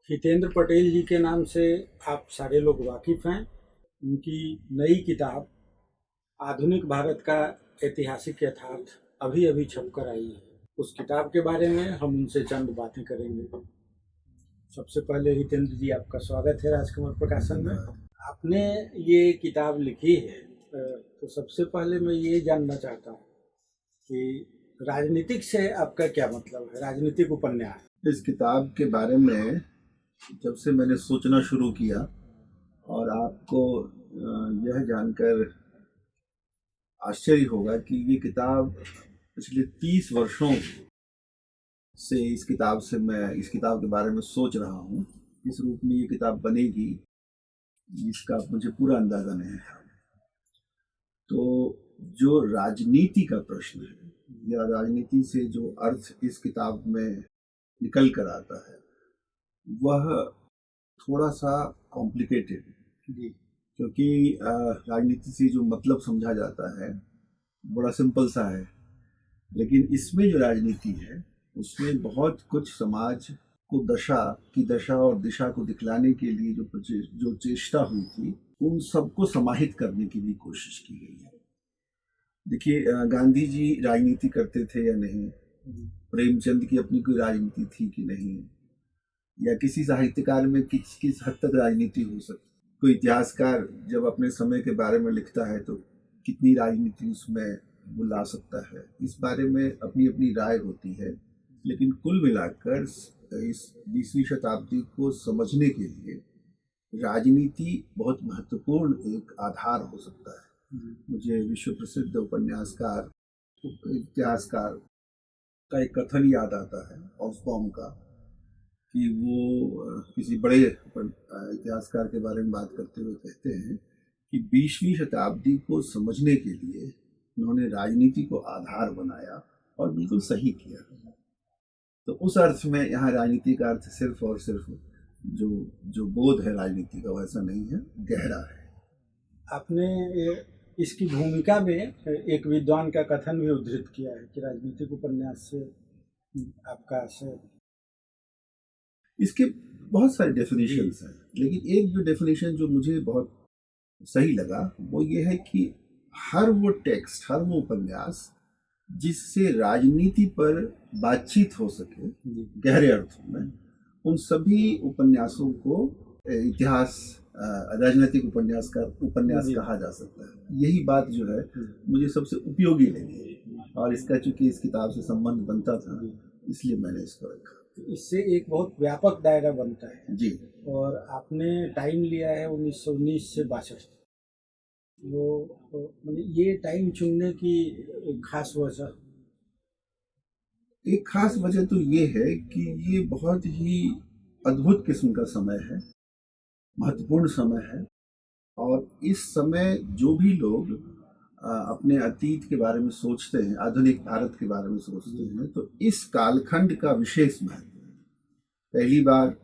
हितेंद्र पटेल जी के नाम से आप सारे लोग वाकिफ हैं। उनकी नई किताब आधुनिक भारत का ऐतिहासिक यथार्थ अभी अभी छपकर आई है। उस किताब के बारे में हम उनसे चंद बातें करेंगे। सबसे पहले हितेंद्र जी, आपका स्वागत है राजकमल प्रकाशन में। आपने ये किताब लिखी है, तो सबसे पहले मैं ये जानना चाहता हूँ कि राजनीतिक से आपका क्या मतलब है, राजनीतिक उपन्यास। इस किताब के बारे में जब से मैंने सोचना शुरू किया और आपको यह जानकर आश्चर्य होगा कि ये किताब पिछले 30 वर्षों से इस किताब के बारे में सोच रहा हूँ। इस रूप में ये किताब बनेगी इसका मुझे पूरा अंदाजा नहीं है। तो जो राजनीति का प्रश्न है या राजनीति से जो अर्थ इस किताब में निकल कर आता है वह थोड़ा सा कॉम्प्लिकेटेड है, क्योंकि राजनीति से जो मतलब समझा जाता है बड़ा सिंपल सा है, लेकिन इसमें जो राजनीति है उसमें बहुत कुछ समाज को दशा और दिशा को दिखलाने के लिए जो चेष्टा हुई थी उन सबको समाहित करने की भी कोशिश की गई है। देखिए, गांधी जी राजनीति करते थे या नहीं, प्रेमचंद की अपनी कोई राजनीति थी कि नहीं, या किसी साहित्यकार में किस हद तक राजनीति हो सकती, कोई इतिहासकार जब अपने समय के बारे में लिखता है तो कितनी राजनीति उसमें वो ला सकता है, इस बारे में अपनी अपनी राय होती है। लेकिन कुल मिलाकर इस 20वीं शताब्दी को समझने के लिए राजनीति बहुत महत्वपूर्ण एक आधार हो सकता है। मुझे विश्व प्रसिद्ध उपन्यासकार इतिहासकार का एक कथन याद आता है ऑसबॉम का, कि वो किसी बड़े इतिहासकार के बारे में बात करते हुए कहते हैं कि 20वीं शताब्दी को समझने के लिए उन्होंने राजनीति को आधार बनाया और बिल्कुल सही किया। तो उस अर्थ में यहाँ राजनीति का अर्थ सिर्फ और सिर्फ जो बोध है राजनीति का वैसा नहीं है, गहरा है। आपने इसकी भूमिका में एक विद्वान का कथन भी उद्धृत किया है कि राजनीतिक उपन्यास से आपका आशय। इसके बहुत सारे डेफिनेशंस हैं, लेकिन एक जो डेफिनेशन जो मुझे बहुत सही लगा वो ये है कि हर वो टेक्स्ट, हर वो उपन्यास जिससे राजनीति पर बातचीत हो सके गहरे अर्थों में, उन सभी उपन्यासों को इतिहास राजनीतिक उपन्यास कहा जा सकता है। यही बात जो है मुझे सबसे उपयोगी लगी, और इसका चूंकि इस किताब से संबंध बनता था इसलिए मैंने इसको रखा। इससे एक बहुत व्यापक दायरा बनता है जी। और आपने टाइम लिया है 1919 से 62। वो ये टाइम चुनने की एक खास वजह तो ये है कि ये बहुत ही अद्भुत किस्म का समय है, महत्वपूर्ण समय है, और इस समय जो भी लोग अपने अतीत के बारे में सोचते हैं, आधुनिक भारत के बारे में सोचते हैं, तो इस कालखंड का विशेष महत्व है। पहली बार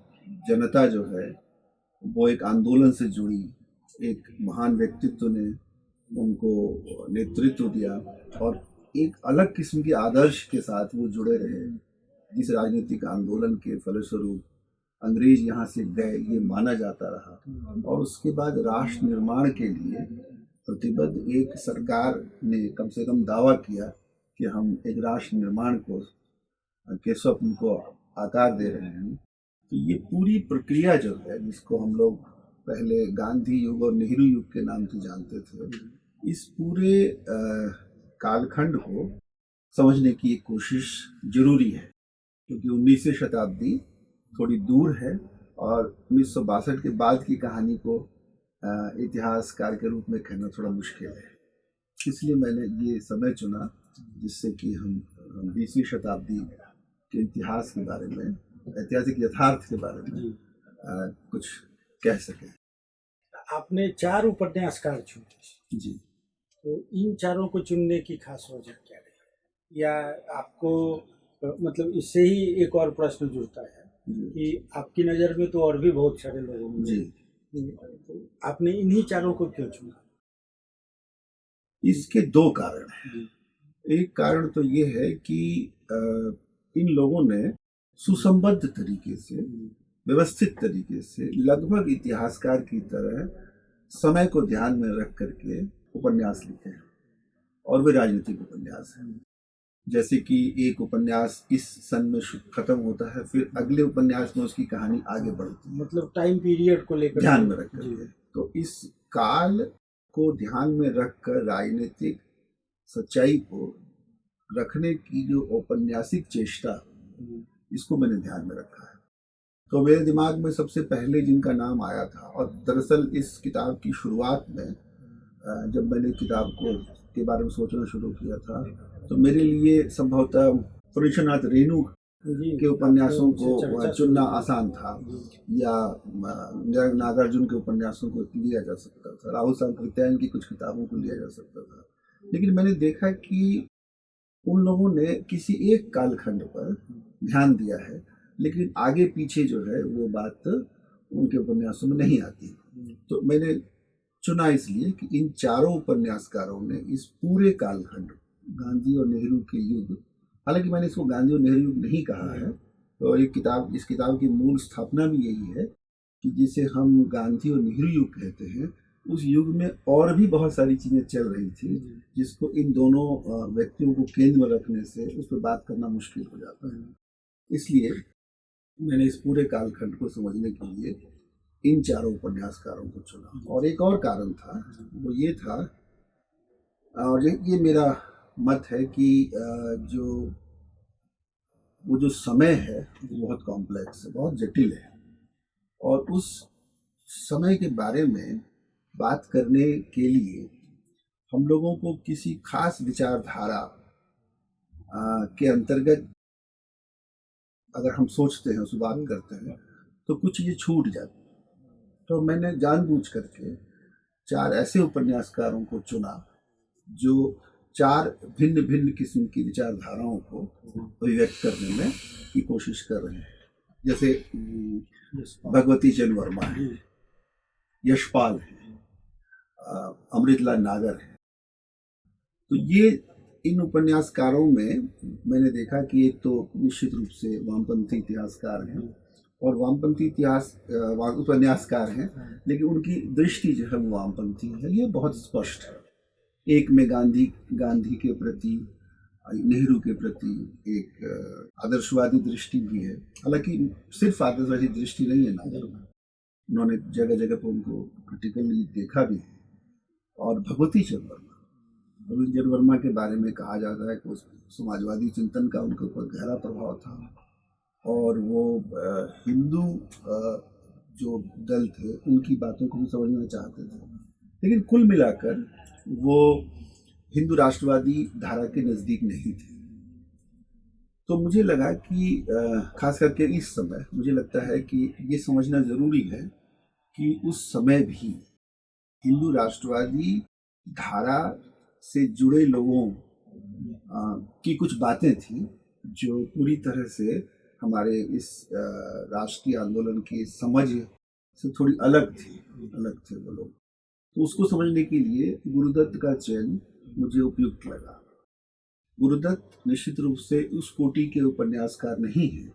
जनता जो है वो एक आंदोलन से जुड़ी, एक महान व्यक्तित्व ने उनको नेतृत्व दिया और एक अलग किस्म के आदर्श के साथ वो जुड़े रहे, जिस राजनीतिक आंदोलन के फलस्वरूप अंग्रेज यहाँ से गए ये माना जाता रहा। और उसके बाद राष्ट्र निर्माण के लिए प्रतिबद्ध एक सरकार ने कम से कम दावा किया कि हम एक राष्ट्र निर्माण के स्वप्न को आकार दे रहे हैं। तो ये पूरी प्रक्रिया जो है, जिसको हम लोग पहले गांधी युग और नेहरू युग के नाम से जानते थे, इस पूरे कालखंड को समझने की एक कोशिश जरूरी है, क्योंकि 19वीं शताब्दी थोड़ी दूर है और 1962 के बाद की कहानी को इतिहासकार के रूप में कहना थोड़ा मुश्किल है। इसलिए मैंने ये समय चुना जिससे कि हम 20वीं शताब्दी के इतिहास के बारे में, ऐतिहासिक यथार्थ के बारे में कुछ कह सके। आपने 4 उपन्यासकार चुने जी। तो इन चारों को चुनने की खास वजह क्या रही, या आपको मतलब इससे ही एक और प्रश्न जुड़ता है कि आपकी नज़र में तो और भी बहुत सारे लोग होंगे, तो आपने इन्हीं चारों को क्यों चुना? इसके 2 कारण हैं। एक कारण तो ये है कि इन लोगों ने सुसंबद्ध तरीके से व्यवस्थित तरीके से लगभग इतिहासकार की तरह समय को ध्यान में रख करके उपन्यास लिखे हैं, और वे राजनीतिक उपन्यास हैं। जैसे कि एक उपन्यास इस सन में खत्म होता है, फिर अगले उपन्यास में उसकी कहानी आगे बढ़ती है, मतलब टाइम पीरियड को लेकर ध्यान में रख करके। तो इस काल को ध्यान में रखकर राजनीतिक सच्चाई को रखने की जो औपन्यासिक चेष्टा, इसको मैंने ध्यान में रखा है। तो मेरे दिमाग में सबसे पहले जिनका नाम आया था, और दरअसल इस किताब की शुरुआत में जब मैंने किताब को के बारे में सोचना शुरू किया था, तो मेरे लिए संभवतः फणीश्वरनाथ रेणु के उपन्यासों को चुनना आसान था, या नागार्जुन के उपन्यासों को लिया जा सकता था, राहुल सांकृत्यायन की कुछ किताबों को लिया जा सकता था। लेकिन मैंने देखा कि उन लोगों ने किसी एक कालखंड पर ध्यान दिया है, लेकिन आगे पीछे जो है वो बात उनके उपन्यासों में नहीं आती। तो मैंने चुना इसलिए कि इन चारों उपन्यासकारों ने इस पूरे कालखंड, गांधी और नेहरू के युग, हालांकि मैंने इसको गांधी और नेहरू युग नहीं कहा है, तो इस किताब की मूल स्थापना भी यही है कि जिसे हम गांधी और नेहरू युग कहते हैं, उस युग में और भी बहुत सारी चीज़ें चल रही थी, जिसको इन दोनों व्यक्तियों को केंद्र में रखने से उस पर बात करना मुश्किल हो जाता है। इसलिए मैंने इस पूरे कालखंड को समझने के लिए इन चारों उपन्यासकारों को चुना। और एक और कारण था, वो ये था, और ये मेरा मत है कि वो जो समय है वो बहुत कॉम्प्लेक्स है, बहुत जटिल है, और उस समय के बारे में बात करने के लिए हम लोगों को किसी खास विचारधारा के अंतर्गत अगर हम सोचते हैं, उस बात करते हैं, तो कुछ ये छूट जाती। तो मैंने जानबूझ करके 4 ऐसे उपन्यासकारों को चुना जो 4 भिन्न भिन्न किस्म की विचारधाराओं को अभिव्यक्त करने में की कोशिश कर रहे हैं। जैसे भगवती चंद्र वर्मा है, यशपाल है, अमृतलाल नागर है। तो ये इन उपन्यासकारों में मैंने देखा कि एक तो निश्चित रूप से वामपंथी इतिहासकार हैं, और वामपंथी उपन्यासकार हैं, लेकिन उनकी दृष्टि जो है वो वामपंथी है, ये बहुत स्पष्ट है। एक में गांधी के प्रति, नेहरू के प्रति एक आदर्शवादी दृष्टि भी है, हालांकि सिर्फ आदर्शवादी दृष्टि नहीं है नागर में, उन्होंने जगह जगह पर उनको क्रिटिकली देखा भी है। और भगवती चंद्र वर्मा के बारे में कहा जाता है कि उस समाजवादी चिंतन का उनके ऊपर गहरा प्रभाव था, और वो हिंदू जो दल थे उनकी बातों को भी समझना चाहते थे, लेकिन कुल मिलाकर वो हिंदू राष्ट्रवादी धारा के नज़दीक नहीं थे। तो मुझे लगा कि खास करके इस समय मुझे लगता है कि ये समझना ज़रूरी है कि उस समय भी हिंदू राष्ट्रवादी धारा से जुड़े लोगों की कुछ बातें थी जो पूरी तरह से हमारे इस राष्ट्रीय आंदोलन की समझ से थोड़ी अलग थे वो लोग। तो उसको समझने के लिए गुरुदत्त का चयन मुझे उपयुक्त लगा। गुरुदत्त निश्चित रूप से उस कोटि के उपन्यासकार नहीं है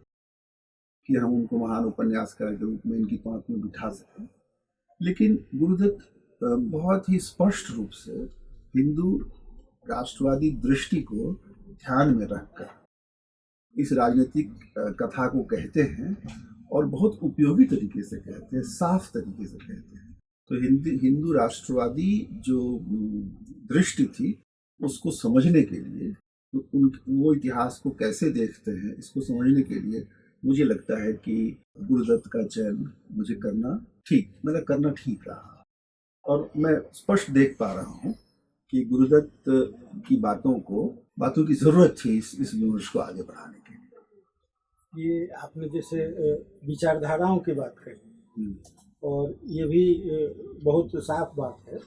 कि हम उनको महान उपन्यासकार के रूप में इनकी पांख में बिठा सकें, लेकिन गुरुदत्त बहुत ही स्पष्ट रूप से हिंदू राष्ट्रवादी दृष्टि को ध्यान में रखकर इस राजनीतिक कथा को कहते हैं, और बहुत उपयोगी तरीके से कहते हैं, साफ तरीके से कहते हैं। तो हिंदू राष्ट्रवादी जो दृष्टि थी उसको समझने के लिए, तो वो इतिहास को कैसे देखते हैं, इसको समझने के लिए मुझे लगता है कि गुरुदत्त का चयन मुझे करना ठीक रहा। और मैं स्पष्ट देख पा रहा हूँ कि गुरुदत्त की बातों की ज़रूरत थी इस विमर्श को आगे बढ़ाने के लिए। ये आपने जैसे विचारधाराओं की बात कही, और ये भी बहुत साफ बात है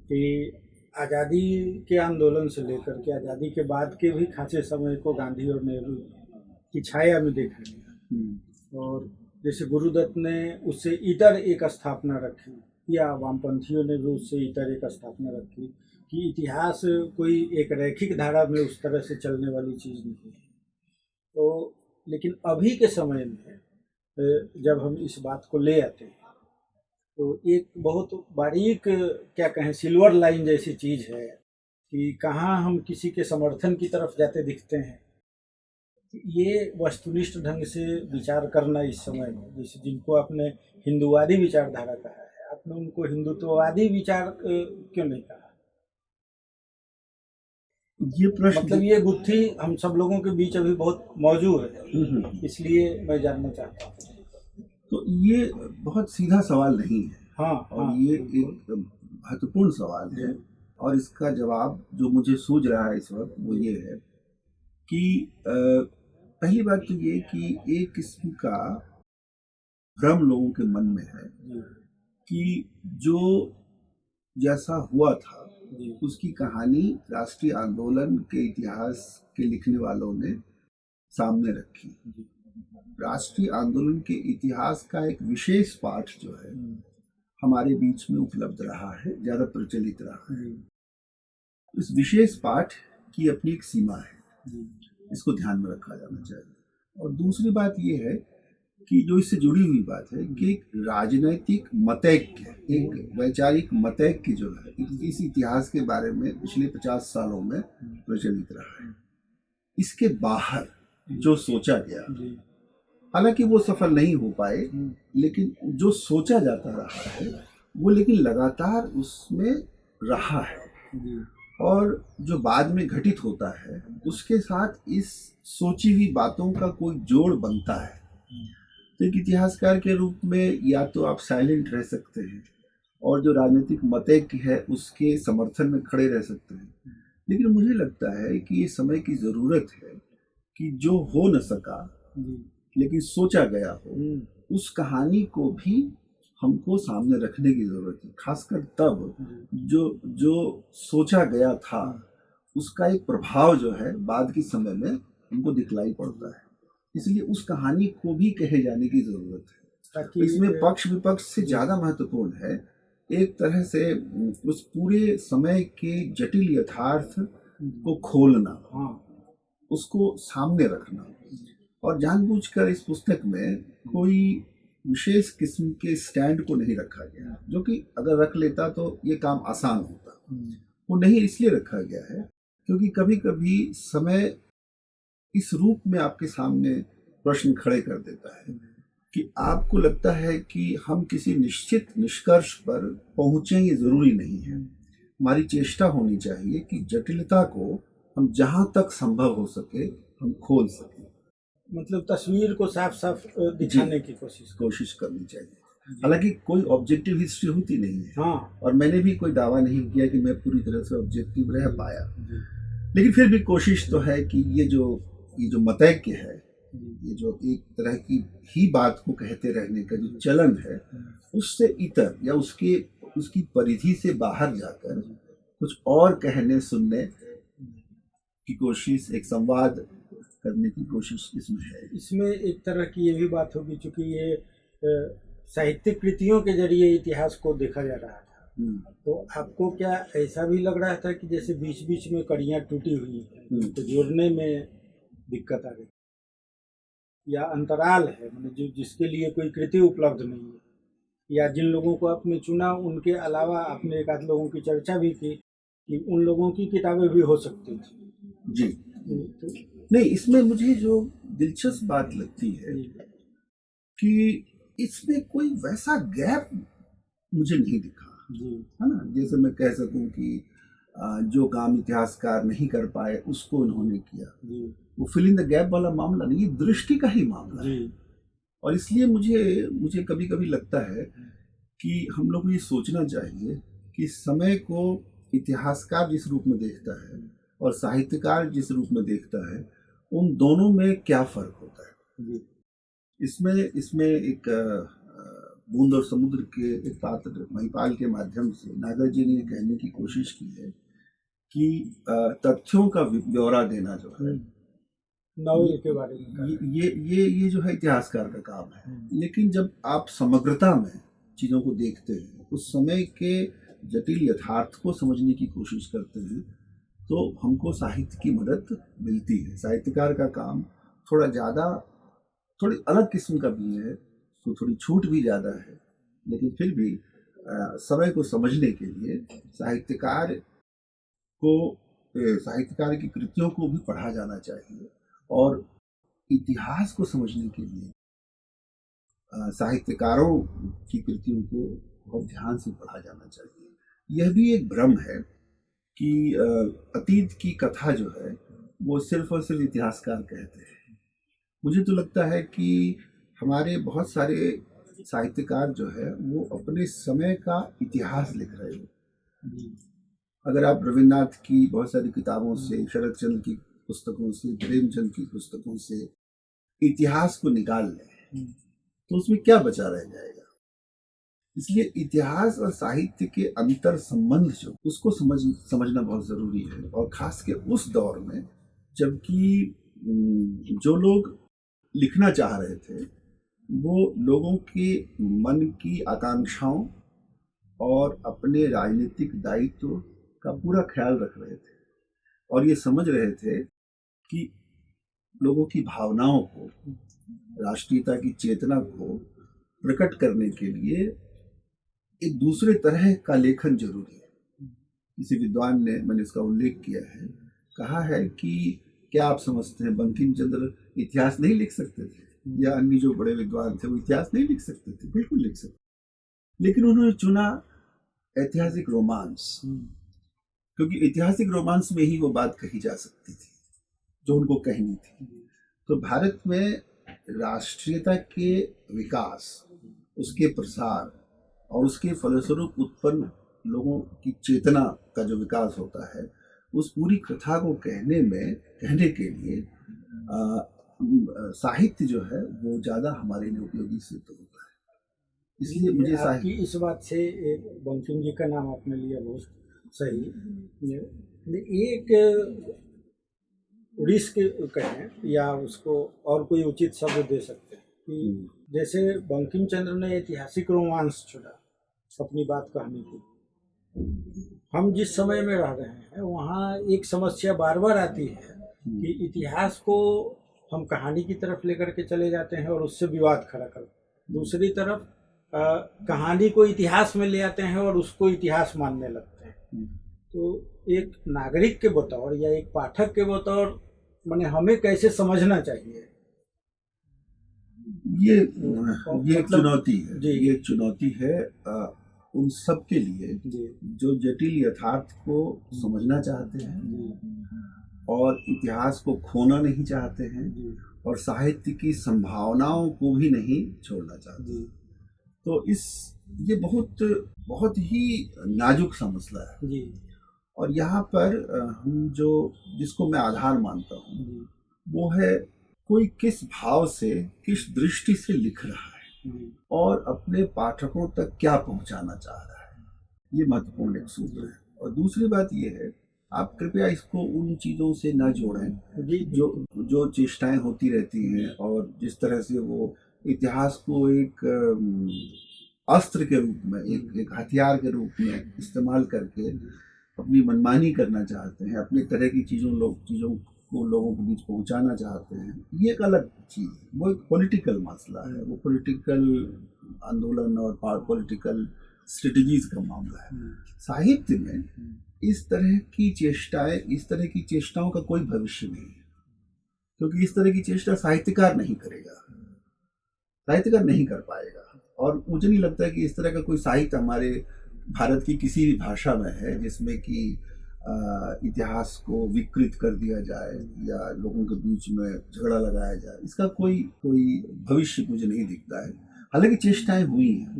कि आज़ादी के आंदोलन से लेकर के आज़ादी के बाद के भी खासे समय को गांधी और नेहरू की छाया में देखा गया। और जैसे गुरुदत्त ने उससे इतर एक स्थापना रखी, या वामपंथियों ने भी उससे इतर एक स्थापना रखी कि इतिहास कोई एक रैखिक धारा में उस तरह से चलने वाली चीज़ नहीं है। तो लेकिन अभी के समय में जब हम इस बात को ले आते हैं तो एक बहुत बारीक क्या कहें सिल्वर लाइन जैसी चीज़ है कि कहाँ हम किसी के समर्थन की तरफ जाते दिखते हैं। ये वस्तुनिष्ठ ढंग से विचार करना इस समय में, जैसे जिनको आपने हिंदुवादी विचारधारा कहा है, आपने उनको हिंदुत्ववादी विचार क्यों नहीं कहा? ये प्रश्न मतलब ये गुत्थी हम सब लोगों के बीच अभी बहुत मौजूद है, इसलिए मैं जानना चाहता हूँ। तो ये बहुत सीधा सवाल नहीं है। हाँ, और हाँ, ये एक महत्वपूर्ण सवाल है, और इसका जवाब जो मुझे सूझ रहा है इस वक्त वो ये है कि पहली बात तो ये कि एक किस्म का भ्रम लोगों के मन में है कि जो जैसा हुआ था उसकी कहानी राष्ट्रीय आंदोलन के इतिहास के लिखने वालों ने सामने रखी। राष्ट्रीय आंदोलन के इतिहास का एक विशेष पाठ जो है हमारे बीच में उपलब्ध रहा है, ज़्यादा प्रचलित रहा है। इस विशेष पाठ की अपनी एक सीमा है, इसको ध्यान में रखा जाना चाहिए। और दूसरी बात ये है कि जो इससे जुड़ी हुई बात है कि एक राजनैतिक मतैक्य, एक वैचारिक मतैक्य जो है इस इतिहास के बारे में पिछले 50 सालों में प्रचलित रहा है। इसके बाहर जो सोचा गया, हालांकि वो सफल नहीं हो पाए, लेकिन जो सोचा जाता रहा है वो लेकिन लगातार उसमें रहा है, और जो बाद में घटित होता है उसके साथ इस सोची हुई बातों का कोई जोड़ बनता है। तो एक इतिहासकार के रूप में या तो आप साइलेंट रह सकते हैं और जो राजनीतिक मतैक्य है उसके समर्थन में खड़े रह सकते हैं, लेकिन मुझे लगता है कि ये समय की ज़रूरत है कि जो हो न सका लेकिन सोचा गया हो, उस कहानी को भी हमको सामने रखने की ज़रूरत है। खासकर तब जो सोचा गया था उसका एक प्रभाव जो है बाद के समय में हमको दिखलाई पड़ता है, इसलिए उस कहानी को भी कहे जाने की ज़रूरत है। इसमें पक्ष विपक्ष से ज़्यादा महत्वपूर्ण है एक तरह से उस पूरे समय के जटिल यथार्थ को खोलना, उसको सामने रखना। और जानबूझकर इस पुस्तक में कोई विशेष किस्म के स्टैंड को नहीं रखा गया, जो कि अगर रख लेता तो ये काम आसान होता। वो नहीं इसलिए रखा गया है क्योंकि कभी कभी समय इस रूप में आपके सामने प्रश्न खड़े कर देता है कि आपको लगता है कि हम किसी निश्चित निष्कर्ष पर पहुँचें, ये ज़रूरी नहीं है। हमारी चेष्टा होनी चाहिए कि जटिलता को हम जहाँ तक संभव हो सके हम खोल सकें, मतलब तस्वीर को साफ साफ दिखाने की कोशिश करनी चाहिए। हालांकि कोई ऑब्जेक्टिव हिस्ट्री होती नहीं है, हाँ, और मैंने भी कोई दावा नहीं किया कि मैं पूरी तरह से ऑब्जेक्टिव रह पाया, लेकिन फिर भी कोशिश तो है कि ये जो मतैक्य है, ये जो एक तरह की ही बात को कहते रहने का जो चलन है, उससे इतर या उसकी परिधि से बाहर जाकर कुछ और कहने सुनने की कोशिश, एक संवाद करने की कोशिश इसमें है। इसमें एक तरह की ये भी बात होगी, चूंकि ये साहित्यिक कृतियों के जरिए इतिहास को देखा जा रहा था, तो आपको क्या ऐसा भी लग रहा था कि जैसे बीच बीच में कड़ियाँ टूटी हुई हैं तो जोड़ने में दिक्कत आ गई, या अंतराल है, मतलब जिसके लिए कोई कृति उपलब्ध नहीं है, या जिन लोगों को आपने चुना उनके अलावा आपने एक आध लोगों की चर्चा भी की कि उन लोगों की किताबें भी हो सकती थी? जी, नहीं, इसमें मुझे जो दिलचस्प बात लगती है कि इसमें कोई वैसा गैप मुझे नहीं दिखा, है ना। जैसे मैं कह सकूं कि जो काम इतिहासकार नहीं कर पाए उसको उन्होंने किया, वो फिल इन द गैप वाला मामला नहीं, ये दृष्टि का ही मामला है। और इसलिए मुझे कभी कभी लगता है कि हम लोग को ये सोचना चाहिए कि समय को इतिहासकार जिस रूप में देखता है और साहित्यकार जिस रूप में देखता है, उन दोनों में क्या फर्क होता है। इसमें एक बूंद और समुद्र के एक पात्र महिपाल के माध्यम से नागर जी ने कहने की कोशिश की है कि तथ्यों का ब्यौरा देना जो है नॉवेल के बारे में, ये जो है इतिहासकार का काम है। लेकिन जब आप समग्रता में चीज़ों को देखते हैं, उस समय के जटिल यथार्थ को समझने की कोशिश करते हैं, तो हमको साहित्य की मदद मिलती है। साहित्यकार का काम थोड़ी अलग किस्म का भी है उसको थोड़ी छूट भी ज़्यादा है, लेकिन फिर भी समय को समझने के लिए साहित्यकार की कृतियों को भी पढ़ा जाना चाहिए, और इतिहास को समझने के लिए साहित्यकारों की कृतियों को बहुत ध्यान से पढ़ा जाना चाहिए। यह भी एक भ्रम है कि अतीत की कथा जो है वो सिर्फ और सिर्फ इतिहासकार कहते हैं। मुझे तो लगता है कि हमारे बहुत सारे साहित्यकार जो है वो अपने समय का इतिहास लिख रहे हैं। अगर आप रविन्द्रनाथ की बहुत सारी किताबों से, शरद चंद्र की पुस्तकों से, प्रेमचंद की पुस्तकों से इतिहास को निकाल लें तो उसमें क्या बचा रह जाएगा। इसलिए इतिहास और साहित्य के अंतर संबंध जो उसको समझना बहुत जरूरी है, और खास के उस दौर में जबकि जो लोग लिखना चाह रहे थे वो लोगों के मन की आकांक्षाओं और अपने राजनीतिक दायित्व का पूरा ख्याल रख रहे थे, और ये समझ रहे थे कि लोगों की भावनाओं को, राष्ट्रीयता की चेतना को प्रकट करने के लिए एक दूसरे तरह का लेखन जरूरी है। किसी विद्वान ने, मैंने इसका उल्लेख किया है, कहा है कि क्या आप समझते हैं बंकिम चंद्र इतिहास नहीं लिख सकते थे, या अन्य जो बड़े विद्वान थे वो इतिहास नहीं लिख सकते थे? बिल्कुल लिख सकते, लेकिन उन्होंने चुना ऐतिहासिक रोमांस, क्योंकि ऐतिहासिक रोमांस में ही वो बात कही जा सकती थी जो उनको कहनी थी। तो भारत में राष्ट्रीयता के विकास, उसके प्रसार और उसके फलस्वरूप उत्पन्न लोगों की चेतना का जो विकास होता है, उस पूरी कथा को कहने के लिए साहित्य जो है वो ज़्यादा हमारे लिए उपयोगी सिद्ध होता है। इसलिए मुझे आपकी इस बात से बंकिम जी का नाम आपने लिया, बहुत सही। एक रिस्क कहें या उसको और कोई उचित शब्द दे सकते हैं कि जैसे बंकिम चंद्र ने ऐतिहासिक रोमांस चुना अपनी बात कहने की, हम जिस समय में रह रहे हैं वहाँ एक समस्या बार बार आती है कि इतिहास को हम कहानी की तरफ लेकर के चले जाते हैं और उससे विवाद खड़ा कर, दूसरी तरफ कहानी को इतिहास में ले आते हैं और उसको इतिहास मानने लगते हैं। तो एक नागरिक के बतौर या एक पाठक के बतौर माने हमें कैसे समझना चाहिए? ये एक चुनौती है जी। ये एक चुनौती है उन सब के लिए जो जटिल यथार्थ को समझना चाहते हैं और इतिहास को खोना नहीं चाहते हैं और साहित्य की संभावनाओं को भी नहीं छोड़ना चाहते। तो ये बहुत ही नाजुक सा मसला है और यहाँ पर हम जिसको मैं आधार मानता हूँ वो है कोई किस भाव से, किस दृष्टि से लिख रहा है और अपने पाठकों तक क्या पहुँचाना चाह रहा है। ये महत्वपूर्ण एक सूत्र है। और दूसरी बात ये है, आप कृपया इसको उन चीज़ों से न जोड़ें जो चेष्टाएं होती रहती हैं और जिस तरह से वो इतिहास को एक अस्त्र के रूप में, एक हथियार के रूप में इस्तेमाल करके अपनी मनमानी करना चाहते हैं, अपने तरह की चीज़ों को लोगों के बीच पहुंचाना चाहते हैं। ये एक अलग चीज़ है, वो एक पॉलिटिकल मसला है, वो पॉलिटिकल आंदोलन और पॉलिटिकल स्ट्रेटजीज का मामला है। साहित्य में इस तरह की चेष्टाओं का कोई भविष्य नहीं है, क्योंकि इस तरह की चेष्टा साहित्यकार नहीं करेगा, साहित्यकार नहीं कर पाएगा। और मुझे नहीं लगता कि इस तरह का कोई साहित्य हमारे भारत की किसी भी भाषा में है जिसमें कि इतिहास को विकृत कर दिया जाए या लोगों के बीच में झगड़ा लगाया जाए। इसका कोई भविष्य मुझे नहीं दिखता है, हालांकि चेष्टाएं हुई हैं।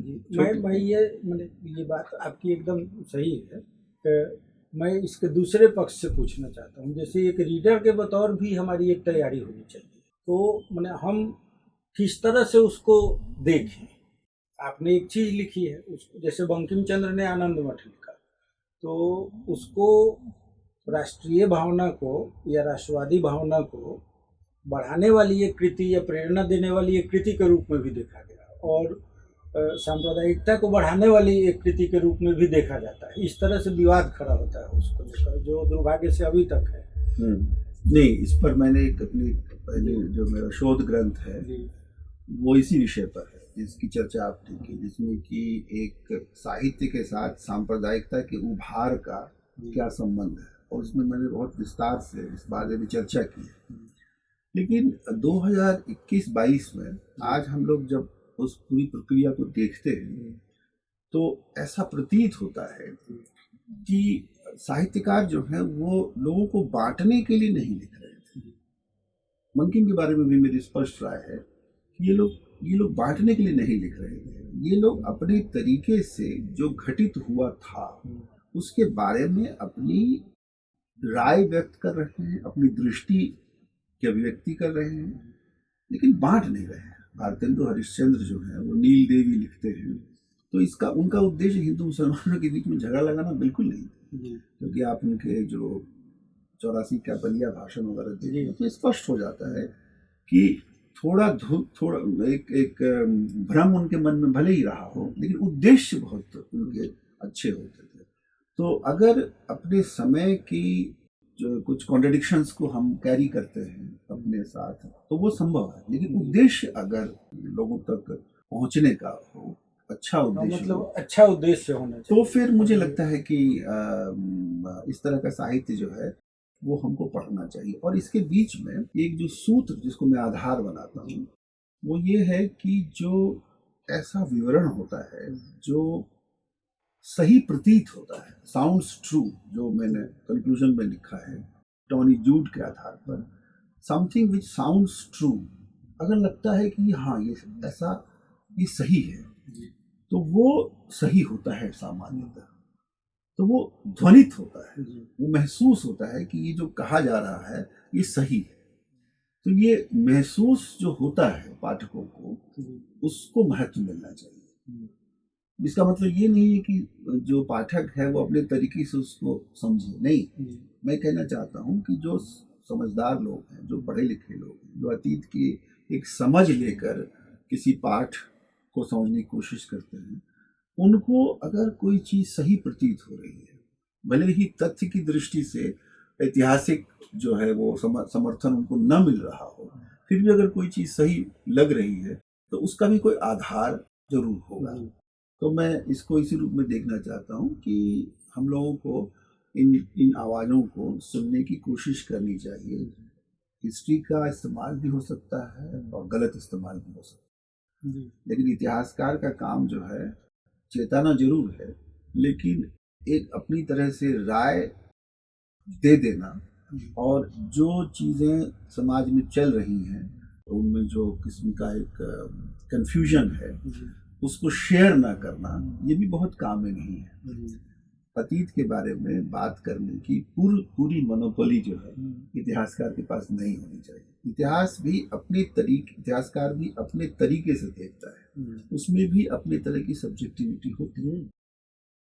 मैं ये बात आपकी एकदम सही है। मैं इसके दूसरे पक्ष से पूछना चाहता हूँ, जैसे एक रीडर के बतौर भी हमारी एक तैयारी होनी चाहिए। तो हम किस तरह से उसको देखें। आपने एक चीज़ लिखी है उसको, जैसे बंकिम चंद्र ने आनंद मठ लिखा, तो उसको राष्ट्रीय भावना को या राष्ट्रवादी भावना को बढ़ाने वाली एक कृति या प्रेरणा देने वाली एक कृति के रूप में भी देखा गया और सांप्रदायिकता को बढ़ाने वाली एक कृति के रूप में भी देखा जाता है। इस तरह से विवाद खड़ा होता है उसको लेकर, जो दुर्भाग्य से अभी तक है। नहीं, इस पर मैंने अपनी पहले जो मेरा शोध ग्रंथ है वो इसी विषय पर है। जिसकी चर्चा आपने की, जिसमें कि एक साहित्य के साथ सांप्रदायिकता के उभार का क्या संबंध है, और उसमें मैंने बहुत विस्तार से इस बारे में चर्चा की है। लेकिन 2021-22 में आज हम लोग जब उस पूरी प्रक्रिया को देखते हैं तो ऐसा प्रतीत होता है कि साहित्यकार जो है वो लोगों को बांटने के लिए नहीं लिख रहे थे। बंकिम के बारे में भी मेरी स्पष्ट राय है कि ये लोग बांटने के लिए नहीं लिख रहे थे। ये लोग अपने तरीके से जो घटित हुआ था उसके बारे में अपनी राय व्यक्त कर रहे हैं, अपनी दृष्टि की अभिव्यक्ति कर रहे हैं, लेकिन बांट नहीं रहे हैं। भारतेंदु हरिश्चंद्र जो है वो नील देवी लिखते हैं, तो इसका उनका उद्देश्य हिंदू मुसलमानों के बीच में झगड़ा लगाना बिल्कुल नहीं, क्योंकि आप उनके जो 84 का बलिया भाषण वगैरह देखिए तो स्पष्ट हो जाता है कि थोड़ा एक भ्रम उनके मन में भले ही रहा हो, लेकिन उद्देश्य बहुत उनके अच्छे होते थे। तो अगर अपने समय की जो कुछ कॉन्ट्रडिक्शंस को हम कैरी करते हैं अपने साथ तो वो संभव है, लेकिन उद्देश्य अगर लोगों तक पहुंचने का हो, अच्छा उद्देश्य, मतलब अच्छा उद्देश्य होना चाहिए, तो फिर मुझे लगता है कि इस तरह का साहित्य जो है वो हमको पढ़ना चाहिए। और इसके बीच में एक जो सूत्र जिसको मैं आधार बनाता हूँ वो ये है कि जो ऐसा विवरण होता है जो सही प्रतीत होता है, साउंड्स ट्रू, जो मैंने कंक्लूजन में लिखा है टॉनी जूड के आधार पर, समथिंग विच साउंड्स ट्रू, अगर लगता है कि हाँ ये सही है तो वो सही होता है सामान्यतः, तो वो ध्वनित होता है, वो महसूस होता है कि ये जो कहा जा रहा है ये सही है। तो ये महसूस जो होता है पाठकों को, उसको महत्व मिलना चाहिए। इसका मतलब ये नहीं है कि जो पाठक है वो अपने तरीके से उसको समझे, नहीं। मैं कहना चाहता हूँ कि जो समझदार लोग हैं, जो पढ़े लिखे लोग हैं, जो अतीत की एक समझ लेकर किसी पाठ को समझने की कोशिश करते हैं, उनको अगर कोई चीज सही प्रतीत हो रही है, भले ही तथ्य की दृष्टि से ऐतिहासिक जो है वो समर्थन उनको न मिल रहा हो, फिर भी अगर कोई चीज सही लग रही है तो उसका भी कोई आधार जरूर होगा। तो मैं इसको इसी रूप में देखना चाहता हूँ कि हम लोगों को इन आवाज़ों को सुनने की कोशिश करनी चाहिए। हिस्ट्री का इस्तेमाल भी हो सकता है और गलत इस्तेमाल भी हो सकता है, लेकिन इतिहासकार का काम जो है चेताना जरूर है, लेकिन एक अपनी तरह से राय दे देना, और जो चीज़ें समाज में चल रही हैं उनमें जो किस्म का एक कंफ्यूजन है उसको शेयर ना करना, ये भी बहुत काम में नहीं है। अतीत के बारे में बात करने की पूरी मोनोपोली जो है इतिहासकार के पास नहीं होनी चाहिए। इतिहासकार भी अपने तरीके से देखता है, उसमें भी अपने तरह की सब्जेक्टिविटी होती है।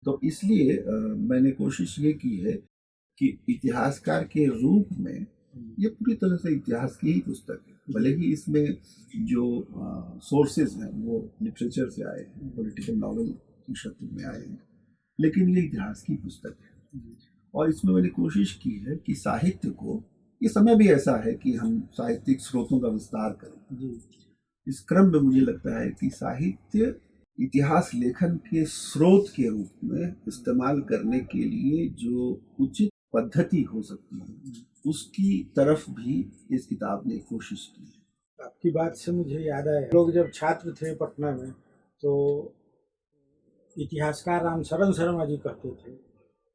तो इसलिए मैंने कोशिश ये की है कि इतिहासकार के रूप में ये पूरी तरह से इतिहास की ही पुस्तक है, भले ही इसमें जो सोर्सेज हैं वो लिटरेचर से आए हैं, पॉलिटिकल नॉवेल की शक्ल में आए हैं, लेकिन ये इतिहास की पुस्तक है। और इसमें मैंने कोशिश की है कि साहित्य को, ये समय भी ऐसा है कि हम साहित्यिक स्रोतों का विस्तार करें। इस क्रम में मुझे लगता है कि साहित्य इतिहास लेखन के स्रोत के रूप में इस्तेमाल करने के लिए जो उचित पद्धति हो सकती है उसकी तरफ भी इस किताब ने कोशिश की है। आपकी बात से मुझे याद आया, लोग जब छात्र थे पटना में तो इतिहासकार रामशरण शर्मा जी कहते थे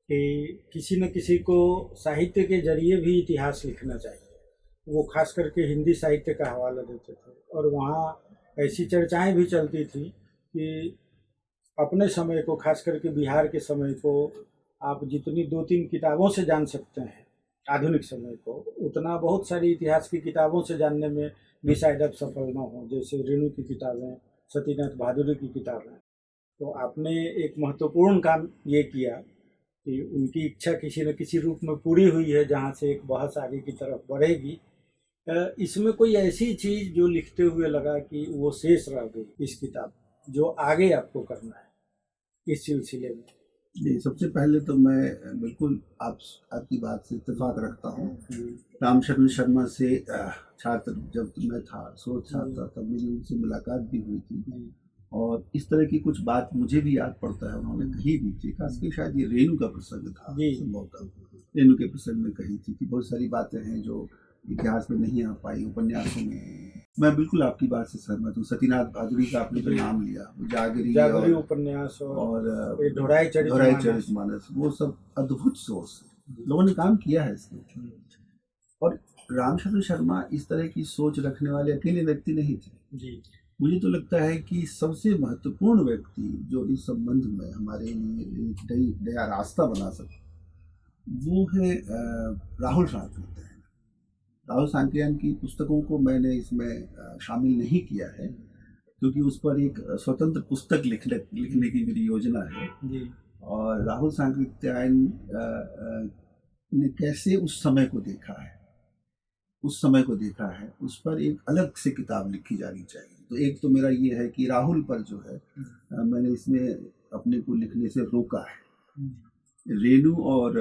कि किसी न किसी को साहित्य के जरिए भी इतिहास लिखना चाहिए। वो खास करके हिंदी साहित्य का हवाला देते थे, और वहाँ ऐसी चर्चाएं भी चलती थी कि अपने समय को, खास करके बिहार के समय को आप जितनी 2-3 किताबों से जान सकते हैं आधुनिक समय को, उतना बहुत सारी इतिहास की किताबों से जानने में भी शायद अब सफल न हो, जैसे रेणु की किताबें, सतीनाथ भादुड़ी की किताबें। तो आपने एक महत्वपूर्ण काम ये किया कि उनकी इच्छा किसी न किसी रूप में पूरी हुई है, जहाँ से एक बहस आगे की तरफ बढ़ेगी। इसमें कोई ऐसी चीज़ जो लिखते हुए लगा कि वो शेष रह गई इस किताब, जो आगे आपको करना है इस सिलसिले में? जी, सबसे पहले तो मैं बिल्कुल आपकी बात से इत्तेफाक रखता हूँ। रामशरण शर्मा से छात्र जब मैं था, शोध छात्र था, तब मेरी उनसे मुलाकात भी हुई थी, और इस तरह की कुछ बात मुझे भी याद पड़ता है उन्होंने कही भी थी, खास कर शायद ये रेणु का प्रसंग था जी। संभवतः, रेणु के प्रसंग में कही थी कि बहुत सारी बातें हैं जो इतिहास में नहीं आ पाई, उपन्यासों में। मैं बिल्कुल आपकी बात से सहमत हूँ। सतीनाथ भादुड़ी का आपने जो नाम लिया, वो जागरी उपन्यास और ये ढोराई चरितमानस, वो सब अद्भुत सोर्स है, लोगों ने काम किया है इसके ऊपर। और रामचंद्र शर्मा इस तरह की सोच रखने वाले अकेले व्यक्ति नहीं थे जी। मुझे तो लगता है कि सबसे महत्वपूर्ण व्यक्ति जो इस संबंध में हमारे लिए एक नया रास्ता बना सके वो है राहुल सांकृत्यायन। राहुल सांकृत्यायन की पुस्तकों को मैंने इसमें शामिल नहीं किया है क्योंकि उस पर एक स्वतंत्र पुस्तक लिखने की मेरी योजना है जी। और राहुल सांकृत्यायन ने कैसे उस समय को देखा है, उस पर एक अलग से किताब लिखी जानी चाहिए। तो एक तो मेरा ये है कि राहुल पर जो है मैंने इसमें अपने को लिखने से रोका है। रेणु और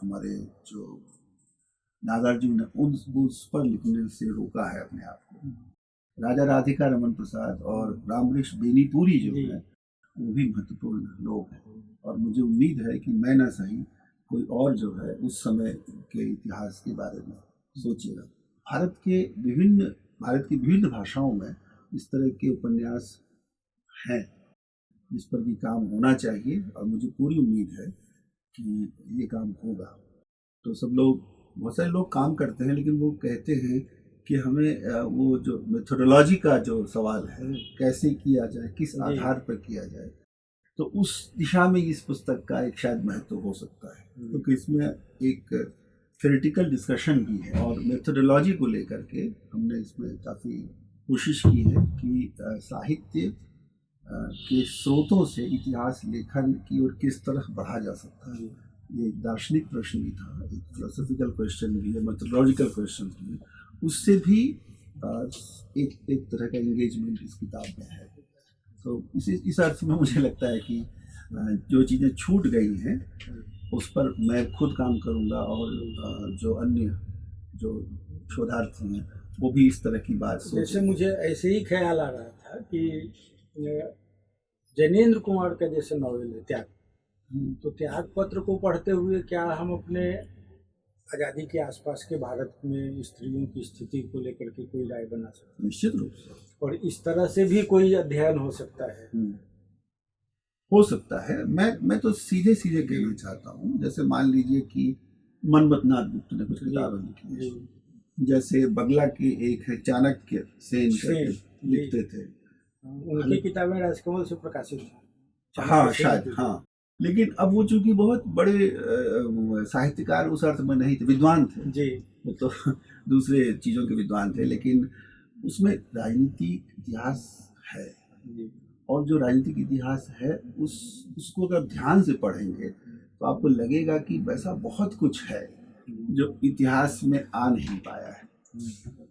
हमारे जो नागार्जुन ने उस पर लिखने से रोका है अपने आप को। राजा राधिका रमन प्रसाद और रामवृक्ष बेनीपुरी जो है वो भी महत्वपूर्ण लोग हैं और मुझे उम्मीद है कि मैं ना सही कोई और जो है उस समय के इतिहास के बारे में सोचेगा। भारत की विभिन्न भाषाओं में इस तरह के उपन्यास हैं जिस पर भी काम होना चाहिए और मुझे पूरी उम्मीद है कि ये काम होगा। तो बहुत सारे लोग काम करते हैं लेकिन वो कहते हैं कि हमें वो जो मेथोडोलॉजी का जो सवाल है कैसे किया जाए, किस आधार पर किया जाए, तो उस दिशा में इस पुस्तक का एक शायद महत्व हो सकता है क्योंकि इसमें एक थ्योरेटिकल डिस्कशन भी है और मेथोडोलॉजी को लेकर के हमने इसमें काफ़ी कोशिश की है कि साहित्य के स्रोतों से इतिहास लेखन की ओर किस तरह बढ़ा जा सकता है। ये एक दार्शनिक प्रश्न भी था, एक फिलोसॉफिकल क्वेश्चन भी है, मेथोडोलॉजिकल क्वेश्चन भी है, उससे भी एक तरह का एंगेजमेंट इस किताब में है। तो इस अर्थ में मुझे लगता है कि जो चीज़ें छूट गई हैं उस पर मैं खुद काम करूंगा और जो अन्य जो शोधार्थी हैं वो भी इस तरह की बात सोचें। जैसे मुझे ऐसे ही ख्याल आ रहा था कि जैनेन्द्र कुमार का जैसे नॉवेल है त्याग, तो त्याग पत्र को पढ़ते हुए क्या हम अपने आज़ादी के आसपास के भारत में स्त्रियों की स्थिति को लेकर के कोई राय बना सकते हैं? निश्चित रूप से। और इस तरह से भी कोई अध्ययन हो सकता है? हो सकता है। मैं तो सीधे कहना चाहता हूँ, जैसे मान लीजिए कि मनमथनाथ गुप्त ने कुछ किताबें लिखी है, जैसे बगला की एक है चाणक्य सेन लिखते थे, उनकी किताबें राजकमल से प्रकाशित हैं। हाँ शायद, हाँ। लेकिन अब वो चूंकि बहुत बड़े साहित्यकार उस अर्थ में नहीं थे, विद्वान थे जी, तो दूसरे चीज़ों के विद्वान थे, लेकिन उसमें राजनीतिक इतिहास है और जो राजनीतिक इतिहास है उसको अगर ध्यान से पढ़ेंगे तो आपको लगेगा कि वैसा बहुत कुछ है जो इतिहास में आ नहीं पाया है।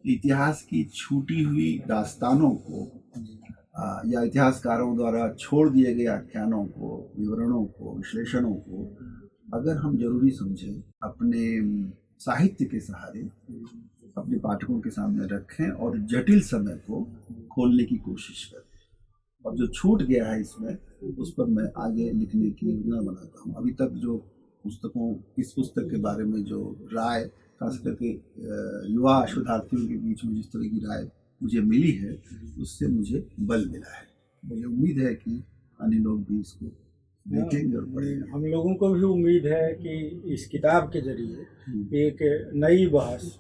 इतिहास की छूटी हुई दास्तानों को या इतिहासकारों द्वारा छोड़ दिए गए आख्यानों को, विवरणों को, विश्लेषणों को अगर हम जरूरी समझें, अपने साहित्य के सहारे अपने पाठकों के सामने रखें और जटिल समय को खोलने की कोशिश करें। और जो छूट गया है इसमें, उस पर मैं आगे लिखने की योजना बनाता हूँ। अभी तक जो इस पुस्तक के बारे में जो राय खास करके युवा शोधार्थियों के बीच में जिस तरह की राय मुझे मिली है, उससे मुझे बल मिला है। मुझे उम्मीद है कि अन्य लोग भी इसको देखेंगे और पढ़ेंगे। हम लोगों को भी उम्मीद है कि इस किताब के जरिए एक नई बहस,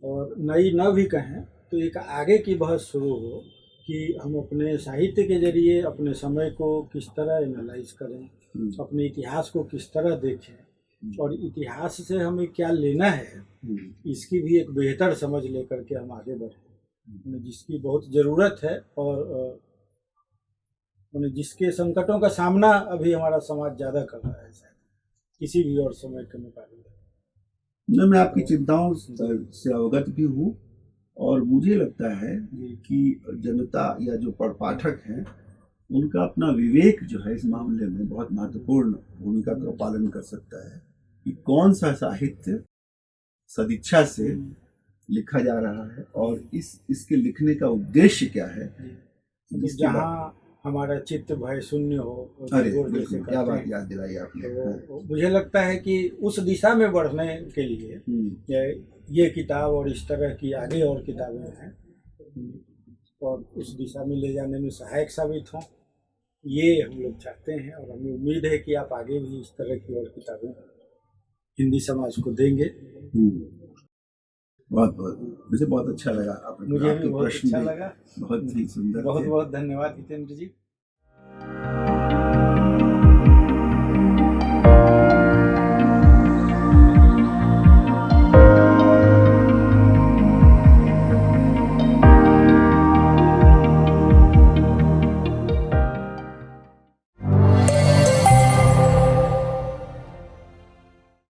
और नई न भी कहें तो एक आगे की बहस शुरू हो कि हम अपने साहित्य के जरिए अपने समय को किस तरह एनालाइज करें, अपने इतिहास को किस तरह देखें और इतिहास से हमें क्या लेना है, इसकी भी एक बेहतर समझ लेकर के हम आगे बढ़ें, जिसकी बहुत ज़रूरत है और जिसके संकटों का सामना अभी हमारा समाज ज़्यादा कर रहा है शायद किसी भी और समय के मुकाबले। मैं आपकी चिंताओं से अवगत भी हूँ और मुझे लगता है कि जनता या जो पाठक हैं उनका अपना विवेक जो है इस मामले में बहुत महत्वपूर्ण भूमिका का पालन कर सकता है कि कौन सा साहित्य सदिच्छा से लिखा जा रहा है और इसके लिखने का उद्देश्य क्या है। जिसके बाद जहाँ हमारा चित्त भय शून्य हो, अरे और जैसे बिल्कुल, क्या कहते बात हैं, याद दिलाई आपने। हाँ। तो मुझे लगता है कि उस दिशा में बढ़ने के लिए ये किताब और इस तरह की आगे और किताबें हैं और उस दिशा में ले जाने में सहायक साबित हों, ये हम लोग चाहते हैं। और हमें उम्मीद है कि आप आगे भी इस तरह की और किताबें हिंदी समाज को देंगे। बहुत बहुत, मुझे बहुत अच्छा लगा आपने, मुझे भी आपके बहुत प्रश्न अच्छा भी लगा। बहुत ही सुंदर बहुत थे। बहुत धन्यवाद हितेंद्र जी।